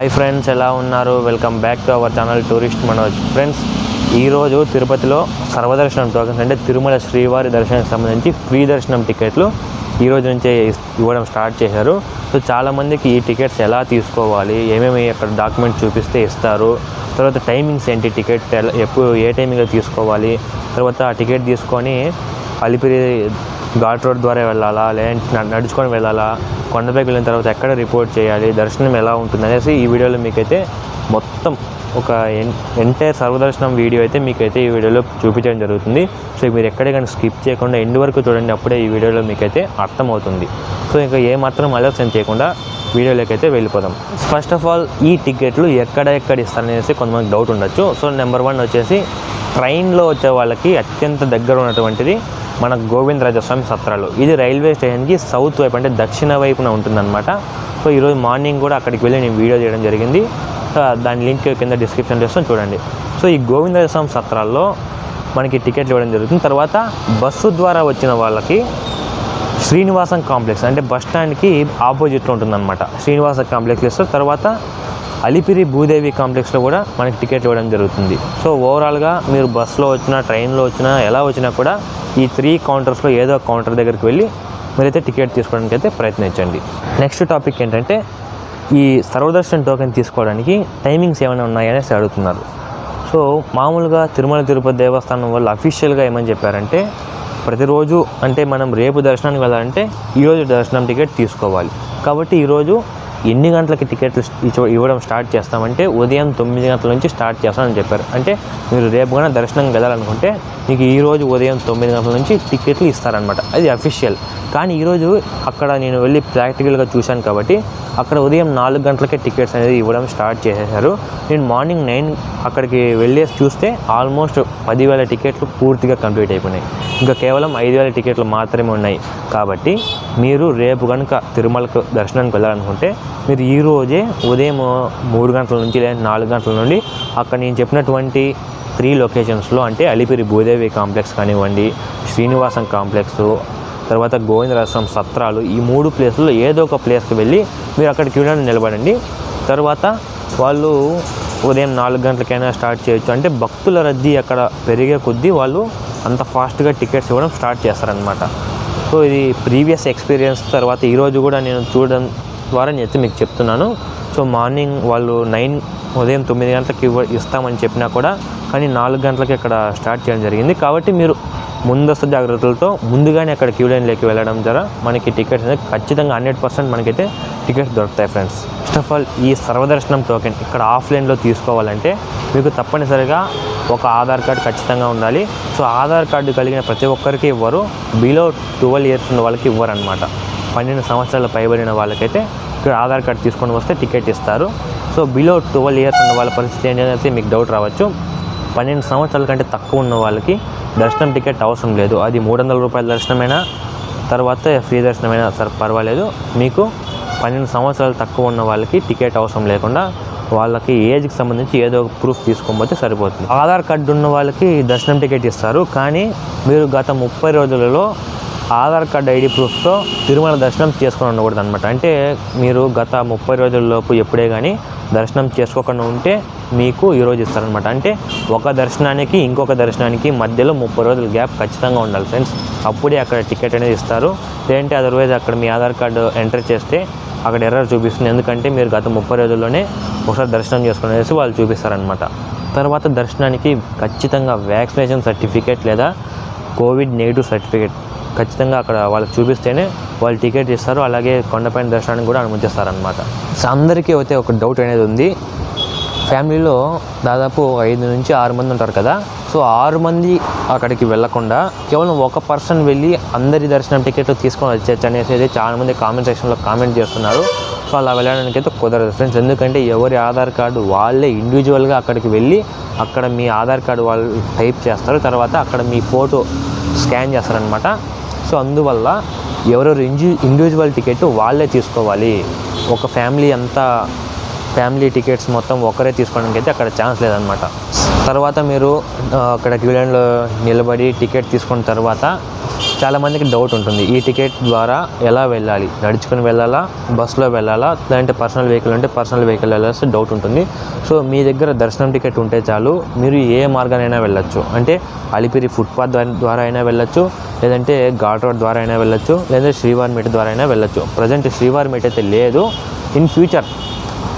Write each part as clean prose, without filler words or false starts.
Hi friends, ఎలా ఉన్నారు? Welcome back to our channel tourist Manoj. Friends, ఈరోజు తిరుపతిలో సర్వదర్శనం టోకెన్స్ అంటే తిరుమల శ్రీవారి దర్శనానికి సంబంధించి ఫ్రీ దర్శనం టికెట్లు ఈ రోజు నుంచే ఇవ్వడం స్టార్ట్ చేశారు. సో చాలామందికి ఈ టికెట్స్ ఎలా తీసుకోవాలి, ఏమేమి అక్కడ డాక్యుమెంట్ చూపిస్తే ఇస్తారు, తర్వాత టైమింగ్స్ ఏంటి, టికెట్ ఎప్పుడు ఏ టైమింగ్లో తీసుకోవాలి, తర్వాత ఆ టికెట్ తీసుకొని అలిపిరి ఘాట్ రోడ్ ద్వారా వెళ్ళాలా, లేదంటే నడుచుకొని వెళ్ళాలా, కొండపైకి వెళ్ళిన తర్వాత ఎక్కడ రిపోర్ట్ చేయాలి, దర్శనం ఎలా ఉంటుంది అనేసి ఈ వీడియోలో మీకైతే మొత్తం ఒక ఎంటైర్ సర్వదర్శనం వీడియో అయితే మీకైతే ఈ వీడియోలో చూపించడం జరుగుతుంది. సో మీరు ఎక్కడే కానీ స్కిప్ చేయకుండా ఎండ్ వరకు చూడండి, అప్పుడే ఈ వీడియోలో మీకైతే అర్థమవుతుంది. సో ఇంకా ఏమాత్రం ఆలస్యం చేయకుండా వీడియోలోకి వెళ్ళిపోదాం. ఫస్ట్ ఆఫ్ ఆల్, ఈ టికెట్లు ఎక్కడ ఇస్తారనేసి కొంతమంది డౌట్ ఉండొచ్చు. సో నెంబర్ 1 వచ్చేసి ట్రైన్లో వచ్చే వాళ్ళకి అత్యంత దగ్గర ఉన్నటువంటిది మన గోవిందరాజస్వామి సత్రాలు. ఇది రైల్వే స్టేషన్కి సౌత్ వైపు అంటే దక్షిణ వైపున ఉంటుందన్నమాట. సో ఈరోజు మార్నింగ్ కూడా అక్కడికి వెళ్ళి నేను వీడియో చేయడం జరిగింది. దాని లింక్ కింద డిస్క్రిప్షన్ చేస్తాను చూడండి. సో ఈ గోవిందరాజస్వామి సత్రాల్లో మనకి టికెట్లు ఇవ్వడం జరుగుతుంది. తర్వాత బస్సు ద్వారా వచ్చిన వాళ్ళకి శ్రీనివాసం కాంప్లెక్స్ అంటే బస్ స్టాండ్కి ఆపోజిట్లో ఉంటుందన్నమాట. శ్రీనివాస కాంప్లెక్స్ ఇస్తారు. తర్వాత అలిపిరి భూదేవి కాంప్లెక్స్లో కూడా మనకి టికెట్ ఇవ్వడం జరుగుతుంది. సో ఓవరాల్గా మీరు బస్సులో వచ్చినా, ట్రైన్లో వచ్చినా, ఎలా వచ్చినా కూడా ఈ 3 కౌంటర్స్లో ఏదో కౌంటర్ దగ్గరికి వెళ్ళి మీరైతే టికెట్ తీసుకోవడానికి అయితే ప్రయత్నించండి. నెక్స్ట్ టాపిక్ ఏంటంటే, ఈ సర్వదర్శన్ టోకెన్ తీసుకోవడానికి టైమింగ్స్ ఏమైనా ఉన్నాయనేసి అడుగుతున్నారు. సో మామూలుగా తిరుమల తిరుపతి దేవస్థానం వాళ్ళు అఫీషియల్గా ఏమని చెప్పారంటే, ప్రతిరోజు అంటే మనం రేపు దర్శనానికి వెళ్ళాలంటే ఈరోజు దర్శనం టికెట్ తీసుకోవాలి. కాబట్టి ఈరోజు ఎన్ని గంటలకి టికెట్లు ఇవ్వడం స్టార్ట్ చేస్తామంటే ఉదయం 9 గంటల నుంచి స్టార్ట్ చేస్తామని చెప్పారు. అంటే మీరు రేపు కూడా దర్శనం వెళ్ళాలనుకుంటే మీకు ఈరోజు ఉదయం 9 గంటల నుంచి టికెట్లు ఇస్తారనమాట. అది అఫీషియల్. కానీ ఈరోజు అక్కడ నేను వెళ్ళి ప్రాక్టికల్గా చూశాను కాబట్టి అక్కడ ఉదయం 4 గంటలకే టికెట్స్ అనేది ఇవ్వడం స్టార్ట్ చేసేసారు. నేను మార్నింగ్ 9 అక్కడికి వెళ్ళేసి చూస్తే ఆల్మోస్ట్ 10,000 టికెట్లు పూర్తిగా కంప్లీట్ అయిపోయినాయి. ఇంకా కేవలం 5,000 టికెట్లు మాత్రమే ఉన్నాయి. కాబట్టి మీరు రేపు కనుక తిరుమలకు దర్శనానికి వెళ్ళాలనుకుంటే మీరు ఈరోజే ఉదయం 3 గంటల నుంచి లేదా 4 గంటల నుండి అక్కడ నేను చెప్పినటువంటి 3 లొకేషన్స్లో అంటే అలిపిరి భూదేవి కాంప్లెక్స్ కానివ్వండి, శ్రీనివాసం కాంప్లెక్స్, తర్వాత గోవిందరాజస్వామి సత్రాలు, ఈ 3 ప్లేసుల్లో ఏదో ఒక ప్లేస్కి వెళ్ళి మీరు అక్కడ క్యూలో నిలబడండి. తర్వాత వాళ్ళు ఉదయం 4 గంటలకైనా స్టార్ట్ చేయొచ్చు. అంటే భక్తుల రద్దీ అక్కడ పెరిగే కొద్దీ వాళ్ళు అంత ఫాస్ట్గా టికెట్స్ ఇవ్వడం స్టార్ట్ చేస్తారనమాట. సో ఇది ప్రీవియస్ ఎక్స్పీరియన్స్. తర్వాత ఈరోజు కూడా నేను చూడడం ద్వారా నేనైతే మీకు చెప్తున్నాను. సో మార్నింగ్ వాళ్ళు ఉదయం 9 గంటలకి ఇస్తామని చెప్పినా కూడా కానీ 4 గంటలకి అక్కడ స్టార్ట్ చేయడం జరిగింది. కాబట్టి మీరు ముందస్తు జాగ్రత్తలతో ముందుగానే అక్కడ క్యూ లైన్లోకి వెళ్ళడం ద్వారా మనకి టికెట్స్ అనేది ఖచ్చితంగా 100% మనకైతే టికెట్స్ దొరుకుతాయి ఫ్రెండ్స్. ఫస్ట్ ఆఫ్ ఆల్, ఈ సర్వదర్శనం టోకెన్ ఇక్కడ ఆఫ్లైన్లో తీసుకోవాలంటే మీకు తప్పనిసరిగా ఒక ఆధార్ కార్డు ఖచ్చితంగా ఉండాలి. సో ఆధార్ కార్డు కలిగిన ప్రతి ఒక్కరికి ఇవ్వరు. బిలో 12 ఇయర్స్ ఉన్న వాళ్ళకి ఇవ్వరు అనమాట. 12 సంవత్సరాల పైబడిన వాళ్ళకైతే ఇక్కడ ఆధార్ కార్డు తీసుకొని వస్తే టికెట్ ఇస్తారు. సో బిలో 12 ఇయర్స్ ఉన్న వాళ్ళ పరిస్థితి ఏంటంటే మీకు డౌట్ రావచ్చు. 12 సంవత్సరాల కంటే తక్కువ ఉన్న వాళ్ళకి దర్శనం టికెట్ అవసరం లేదు. అది 300 రూపాయల దర్శనమైనా తర్వాత ఫ్రీ దర్శనమైనా సరే పర్వాలేదు. మీకు 12 సంవత్సరాలు తక్కువ ఉన్న వాళ్ళకి టికెట్ అవసరం లేకుండా వాళ్ళకి ఏజ్కి సంబంధించి ఏదో ఒక ప్రూఫ్ తీసుకోకపోతే సరిపోతుంది. ఆధార్ కార్డు ఉన్న వాళ్ళకి దర్శనం టికెట్ ఇస్తారు. కానీ మీరు గత 30 రోజులలో ఆధార్ కార్డు ఐడి ప్రూఫ్తో తిరుమల దర్శనం చేసుకొని ఉండకూడదు అనమాట. అంటే మీరు గత 30 రోజుల్లోపు ఎప్పుడే కానీ దర్శనం చేసుకోకుండా ఉంటే మీకు ఈరోజు ఇస్తారనమాట. అంటే ఒక దర్శనానికి ఇంకొక దర్శనానికి మధ్యలో 30 రోజుల గ్యాప్ ఖచ్చితంగా ఉండాలి ఫ్రెండ్స్. అప్పుడే అక్కడ టికెట్ అనేది ఇస్తారు. లేదంటే అదర్వైజ్ అక్కడ మీ ఆధార్ కార్డు ఎంటర్ చేస్తే అక్కడ ఎర్రర్ చూపిస్తుంది. ఎందుకంటే మీరు గత 30 రోజుల్లోనే ఒకసారి దర్శనం చేసుకునేసి వాళ్ళు చూపిస్తారనమాట. తర్వాత దర్శనానికి ఖచ్చితంగా వ్యాక్సినేషన్ సర్టిఫికేట్ లేదా కోవిడ్ నెగిటివ్ సర్టిఫికేట్ ఖచ్చితంగా అక్కడ వాళ్ళకి చూపిస్తేనే వాళ్ళు టికెట్ ఇస్తారు. అలాగే కొండపైన దర్శనానికి కూడా అనుమతిస్తారనమాట. సో అందరికీ అయితే ఒక డౌట్ అనేది ఉంది. ఫ్యామిలీలో దాదాపు 5 నుంచి 6 మంది ఉంటారు కదా. సో 6 మంది అక్కడికి వెళ్ళకుండా కేవలం ఒక పర్సన్ వెళ్ళి అందరి దర్శనం టికెట్లు తీసుకొని వచ్చేచ్చు అనేసి చాలామంది కామెంట్ సెక్షన్లో కామెంట్ చేస్తున్నారు. సో అలా వెళ్ళడానికి అయితే కుదరదు ఫ్రెండ్స్. ఎందుకంటే ఎవరి ఆధార్ కార్డు వాళ్ళే ఇండివిజువల్గా అక్కడికి వెళ్ళి అక్కడ మీ ఆధార్ కార్డు వాళ్ళు టైప్ చేస్తారు. తర్వాత అక్కడ మీ ఫోటో స్కాన్ చేస్తారనమాట. సో అందువల్ల ఎవరెవరు ఇండివిజువల్ టికెట్ వాళ్ళే తీసుకోవాలి. ఒక ఫ్యామిలీ టికెట్స్ మొత్తం ఒకరే తీసుకోవడానికి అయితే అక్కడ ఛాన్స్ లేదనమాట. తర్వాత మీరు అక్కడ క్యూ లైన్లో నిలబడి టికెట్ తీసుకున్న తర్వాత చాలామందికి డౌట్ ఉంటుంది, ఈ టికెట్ ద్వారా ఎలా వెళ్ళాలి, నడుచుకుని వెళ్ళాలా, బస్సులో వెళ్ళాలా, లేదంటే పర్సనల్ వెహికల్ ఉంటే పర్సనల్ వెహికల్ వెళ్ళాల్సి డౌట్ ఉంటుంది. సో మీ దగ్గర దర్శనం టికెట్ ఉంటే చాలు, మీరు ఏ మార్గానైనా వెళ్ళొచ్చు. అంటే అలిపిరి ఫుట్పాత్ ద్వారా అయినా వెళ్ళొచ్చు, లేదంటే ఘాట్ రోడ్ ద్వారా అయినా వెళ్ళొచ్చు, లేదంటే శ్రీవారి మెట్ ద్వారా అయినా వెళ్ళొచ్చు. ప్రజెంట్ శ్రీవారి మెట్ అయితే లేదు, ఇన్ ఫ్యూచర్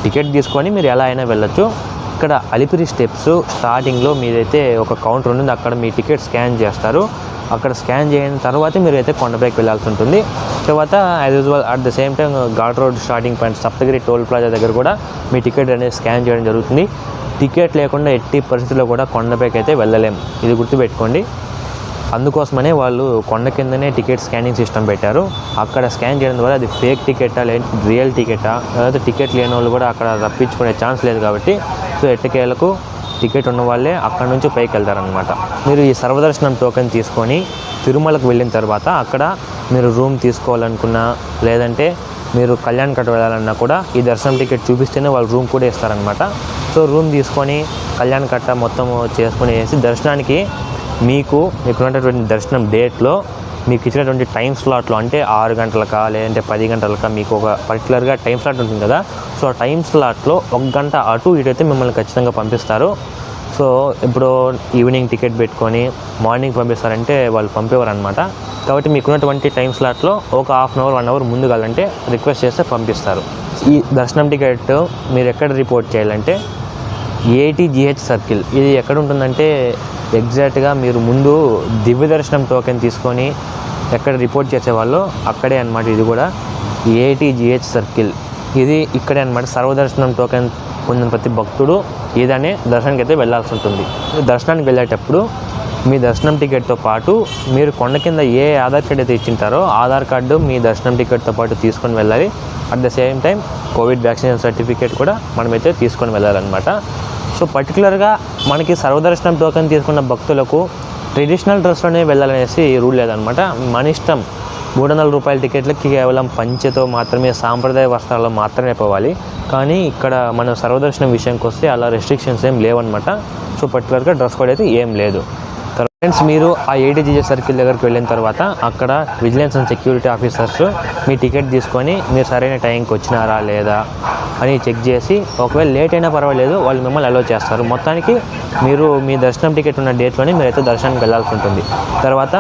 టికెట్ తీసుకొని మీరు ఎలా అయినా వెళ్ళొచ్చు. ఇక్కడ అలిపిరి స్టెప్స్ స్టార్టింగ్లో మీదైతే ఒక కౌంటర్ ఉంటుంది, అక్కడ మీ టికెట్ స్కాన్ చేస్తారు. అక్కడ స్కాన్ చేయని తర్వాతే మీరు అయితే కొండపైకి వెళ్ళాల్సి ఉంటుంది. తర్వాత as usual at the same time ghat road starting point Saptagiri toll plaza దగ్గర కూడా మీ టికెట్ అనేది స్కాన్ చేయడం జరుగుతుంది. టికెట్ లేకుండా ఎట్టి పరిస్థితుల్లో కూడా కొండపైకి అయితే వెళ్ళలేము, ఇది గుర్తుపెట్టుకోండి. అందుకోసమనే వాళ్ళు కొండ కిందనే టికెట్ స్కానింగ్ సిస్టమ్ పెట్టారు. అక్కడ స్కాన్ చేయడం ద్వారా అది ఫేక్ టికెటా లేదా రియల్ టికెటా, లేకపోతే టికెట్ లేని వాళ్ళు కూడా అక్కడ రప్పించుకునే ఛాన్స్ లేదు కాబట్టి సో ఎట్టకేలకు టికెట్ ఉన్న వాళ్ళే అక్కడ నుంచి పైకి వెళ్తారనమాట. మీరు ఈ సర్వదర్శనం టోకెన్ తీసుకొని తిరుమలకు వెళ్ళిన తర్వాత అక్కడ మీరు రూమ్ తీసుకోవాలనుకున్నా, లేదంటే మీరు కళ్యాణ్ కట్ట వెళ్ళాలన్నా కూడా ఈ దర్శనం టికెట్ చూపిస్తేనే వాళ్ళు రూమ్ కూడా ఇస్తారనమాట. సో రూమ్ తీసుకొని కళ్యాణ్ కట్ట మొత్తం చేసుకుని వేసి దర్శనానికి మీకున్నటువంటి దర్శనం డేట్లో మీకు ఇచ్చినటువంటి టైం స్లాట్లో, అంటే 6 గంటలకా లేదంటే 10 గంటలకా మీకు ఒక పర్టికులర్గా టైం స్లాట్ ఉంటుంది కదా. సో ఆ టైం స్లాట్లో 1 గంట అటు ఇటు అయితే మిమ్మల్ని ఖచ్చితంగా పంపిస్తారు. సో ఇప్పుడు ఈవినింగ్ టికెట్ పెట్టుకొని మార్నింగ్ పంపిస్తారంటే వాళ్ళు పంపేవారు అనమాట. కాబట్టి మీకున్నటువంటి టైం స్లాట్లో ఒక హాఫ్ అన్ అవర్ 1 అవర్ ముందు కావాలంటే రిక్వెస్ట్ చేస్తే పంపిస్తారు. ఈ దర్శనం టికెట్ మీరు ఎక్కడ రిపోర్ట్ చేయాలంటే ATGH సర్కిల్. ఇది ఎక్కడ ఉంటుందంటే ఎగ్జాక్ట్గా మీరు ముందు దివ్య దర్శనం టోకెన్ తీసుకొని ఎక్కడ రిపోర్ట్ చేసేవాళ్ళు అక్కడే అనమాట. ఇది కూడా ATGH సర్కిల్, ఇది ఇక్కడే అనమాట. సర్వదర్శనం టోకెన్ పొందిన ప్రతి భక్తుడు ఏదనే దర్శనానికి అయితే వెళ్ళాల్సి ఉంటుంది. దర్శనానికి వెళ్ళేటప్పుడు మీ దర్శనం టికెట్తో పాటు మీరు కొండ కింద ఏ ఆధార్ కార్డు అయితే ఇచ్చింటారో ఆధార్ కార్డు మీ దర్శనం టికెట్తో పాటు తీసుకొని వెళ్ళాలి. At the same time Covid vaccination certificate కూడా మనమైతే తీసుకొని వెళ్ళాలన్నమాట. సో పర్టికులర్గా మనకి సర్వదర్శనం టోకెన్ తీసుకున్న భక్తులకు ట్రెడిషనల్ డ్రెస్లోనే వెళ్ళాలనేసి రూల్ లేదనమాట. మన ఇష్టం. 300 రూపాయల టికెట్లకి కేవలం పంచెతో మాత్రమే, సాంప్రదాయ వస్త్రాల్లో మాత్రమే పోవాలి. కానీ ఇక్కడ మన సర్వదర్శనం విషయానికి వస్తే అలా రెస్ట్రిక్షన్స్ ఏం లేవన్నమాట. సో పర్టికులర్గా డ్రెస్ కోడ్ అయితే ఏం లేదు. ఫ్రెండ్స్, మీరు ఆ ATGH సర్కిల్ దగ్గరికి వెళ్ళిన తర్వాత అక్కడ vigilance and security officers me ticket తీసుకొని మీరు సరైన టైంకి వచ్చినారా లేదా అని చెక్ చేసి, ఒకవేళ లేట్ అయినా పర్వాలేదు వాళ్ళు మిమ్మల్ని అలో చేస్తారు. మొత్తానికి మీరు మీ దర్శనం టికెట్ ఉన్న డేట్లోనే మీరైతే దర్శనానికి వెళ్ళాల్సి ఉంటుంది. తర్వాత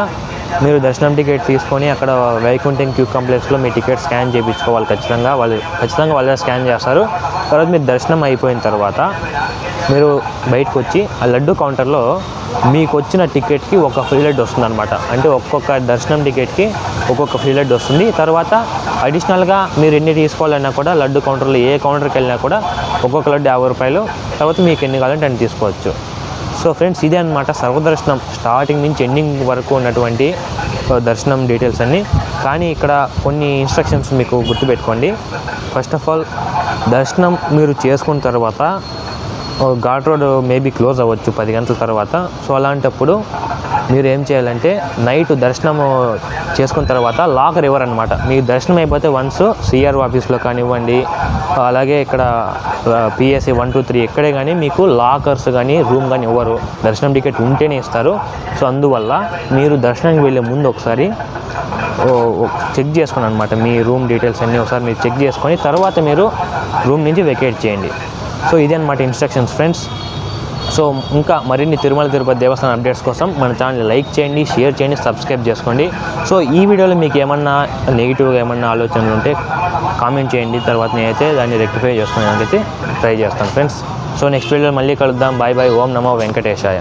మీరు దర్శనం టికెట్ తీసుకొని అక్కడ వైకుంఠం క్యూ కాంప్లెక్స్లో మీ టికెట్ స్కాన్ చేయించుకోవాలి. ఖచ్చితంగా వాళ్ళే స్కాన్ చేస్తారు. తర్వాత మీరు దర్శనం అయిపోయిన తర్వాత మీరు బయటకు వచ్చి ఆ లడ్డు కౌంటర్లో మీకు వచ్చిన టికెట్కి ఒక ఫ్రీ లడ్డు వస్తుంది అనమాట. అంటే ఒక్కొక్క దర్శనం టికెట్కి ఒక్కొక్క ఫ్రీ లడ్డు వస్తుంది. తర్వాత అడిషనల్గా మీరు ఎన్ని తీసుకోవాలన్నా కూడా లడ్డు కౌంటర్లో ఏ కౌంటర్కి వెళ్ళినా కూడా ఒక్కొక్క లడ్డు 50 రూపాయలు. తర్వాత మీకు ఎన్ని కావాలంటే అన్ని తీసుకోవచ్చు. సో ఫ్రెండ్స్, ఇదే అనమాట సర్వదర్శనం స్టార్టింగ్ నుంచి ఎండింగ్ వరకు ఉన్నటువంటి దర్శనం డీటెయిల్స్ అన్నీ. కానీ ఇక్కడ కొన్ని ఇన్స్ట్రక్షన్స్ మీకు గుర్తుపెట్టుకోండి. ఫస్ట్ ఆఫ్ ఆల్, దర్శనం మీరు చేసుకున్న తర్వాత ఘాట్ రోడ్ మేబీ క్లోజ్ అవ్వచ్చు 10 గంటల తర్వాత. సో అలాంటప్పుడు మీరు ఏం చేయాలంటే నైట్ దర్శనం చేసుకున్న తర్వాత లాకర్ ఇవ్వరనమాట. మీకు దర్శనం అయిపోతే వన్స్ CRO ఆఫీస్లో కానివ్వండి, అలాగే ఇక్కడ PSA 1, 2, 3 ఎక్కడే కానీ మీకు లాకర్స్ కానీ రూమ్ కానీ ఇవ్వరు. దర్శనం టికెట్ ఉంటేనే ఇస్తారు. సో అందువల్ల మీరు దర్శనానికి వెళ్ళే ముందు ఒకసారి చెక్ చేసుకోండి అనమాట. మీ రూమ్ డీటెయిల్స్ అన్నీ ఒకసారి మీరు చెక్ చేసుకొని తర్వాత మీరు రూమ్ నుంచి వెకేట్ చేయండి. సో ఇదే అనమాట ఇన్స్ట్రక్షన్స్ ఫ్రెండ్స్. సో ఇంకా మరిన్ని తిరుపతి దేవస్థానం అప్డేట్స్ కోసం మన ఛానల్ లైక్ చేయండి, షేర్ చేయండి, సబ్స్క్రైబ్ చేసుకోండి. సో ఈ వీడియోలో మీకు ఏమన్నా నెగిటివ్గా ఏమన్నా ఆలోచనలు ఉంటే కామెంట్ చేయండి. తర్వాత నేనైతే దాన్ని రెక్టిఫై చేసుకునేందుకైతే ట్రై చేస్తాను ఫ్రెండ్స్. సో నెక్స్ట్ వీడియోలో మళ్ళీ కలుద్దాం. Bye bye. ఓం నమో వెంకటేశాయ.